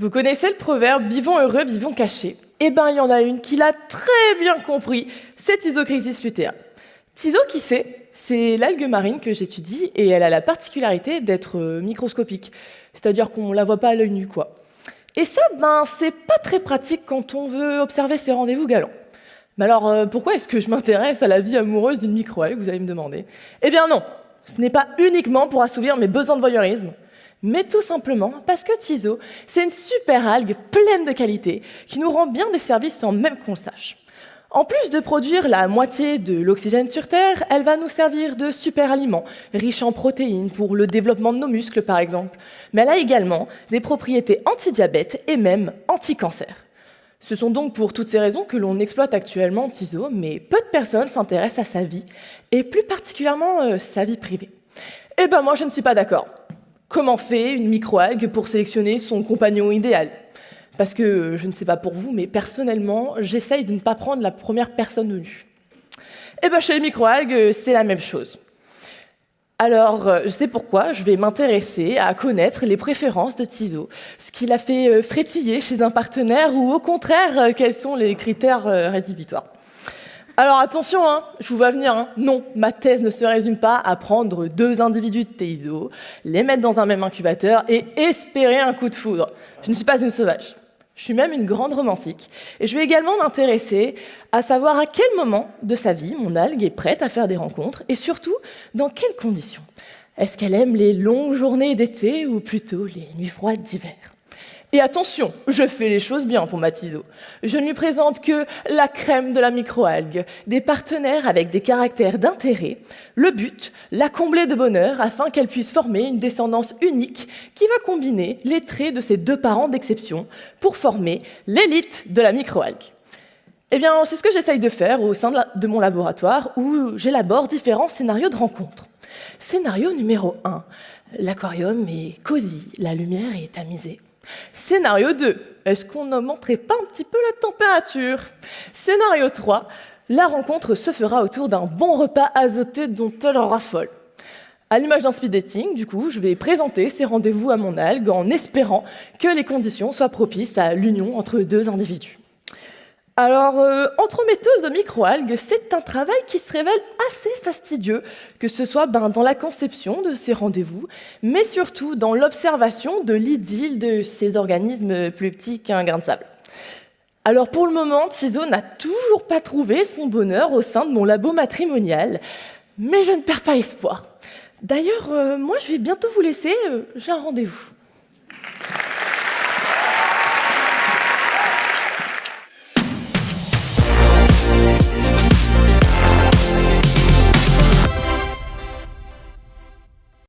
Vous connaissez le proverbe « vivons heureux, vivons cachés ». Eh ben, il y en a une qui l'a très bien compris, c'est Tizochrysis lutea. Tizo, qui c'est l'algue marine que j'étudie et elle a la particularité d'être microscopique, c'est-à-dire qu'on la voit pas à l'œil nu, quoi. Et ça, c'est pas très pratique quand on veut observer ses rendez-vous galants. Mais alors, pourquoi est-ce que je m'intéresse à la vie amoureuse d'une microalgue, vous allez me demander? Eh bien non, ce n'est pas uniquement pour assouvir mes besoins de voyeurisme, mais tout simplement parce que Tizo, c'est une super algue pleine de qualité qui nous rend bien des services sans même qu'on le sache. En plus de produire la moitié de l'oxygène sur Terre, elle va nous servir de super aliment, riche en protéines pour le développement de nos muscles par exemple. Mais elle a également des propriétés anti-diabète et même anti-cancer. Ce sont donc pour toutes ces raisons que l'on exploite actuellement Tizo, mais peu de personnes s'intéressent à sa vie, et plus particulièrement sa vie privée. Eh ben moi je ne suis pas d'accord. Comment fait une microalgue pour sélectionner son compagnon idéal? Parce que, je ne sais pas pour vous, mais personnellement, j'essaye de ne pas prendre la première personne venue. Et bien chez les microalgues, c'est la même chose. Alors, je sais pourquoi, je vais m'intéresser à connaître les préférences de Tizo, ce qui l'a fait frétiller chez un partenaire, ou au contraire, quels sont les critères rédhibitoires. Alors attention, je vous vois venir, non, ma thèse ne se résume pas à prendre 2 individus de Tizo, les mettre dans un même incubateur et espérer un coup de foudre. Je ne suis pas une sauvage. Je suis même une grande romantique. Et je vais également m'intéresser à savoir à quel moment de sa vie mon algue est prête à faire des rencontres et surtout dans quelles conditions. Est-ce qu'elle aime les longues journées d'été ou plutôt les nuits froides d'hiver? Et attention, je fais les choses bien pour ma Tizo. Je ne lui présente que la crème de la microalgue, des partenaires avec des caractères d'intérêt. Le but, la combler de bonheur afin qu'elle puisse former une descendance unique qui va combiner les traits de ses 2 parents d'exception pour former l'élite de la microalgue. Eh bien, c'est ce que j'essaye de faire au sein de mon laboratoire où j'élabore différents scénarios de rencontres. Scénario numéro 1, l'aquarium est cosy, la lumière est tamisée. Scénario 2, est-ce qu'on ne monterait pas un petit peu la température? Scénario 3, la rencontre se fera autour d'un bon repas azoté dont elle raffole. À l'image d'un speed dating, du coup, je vais présenter ces rendez-vous à mon algue en espérant que les conditions soient propices à l'union entre 2 individus. Alors, entremetteuse de microalgues, c'est un travail qui se révèle assez fastidieux, que ce soit dans la conception de ces rendez-vous, mais surtout dans l'observation de l'idylle de ces organismes plus petits qu'un grain de sable. Alors pour le moment, Tizo n'a toujours pas trouvé son bonheur au sein de mon labo matrimonial, mais je ne perds pas espoir. D'ailleurs, moi je vais bientôt vous laisser, j'ai un rendez-vous.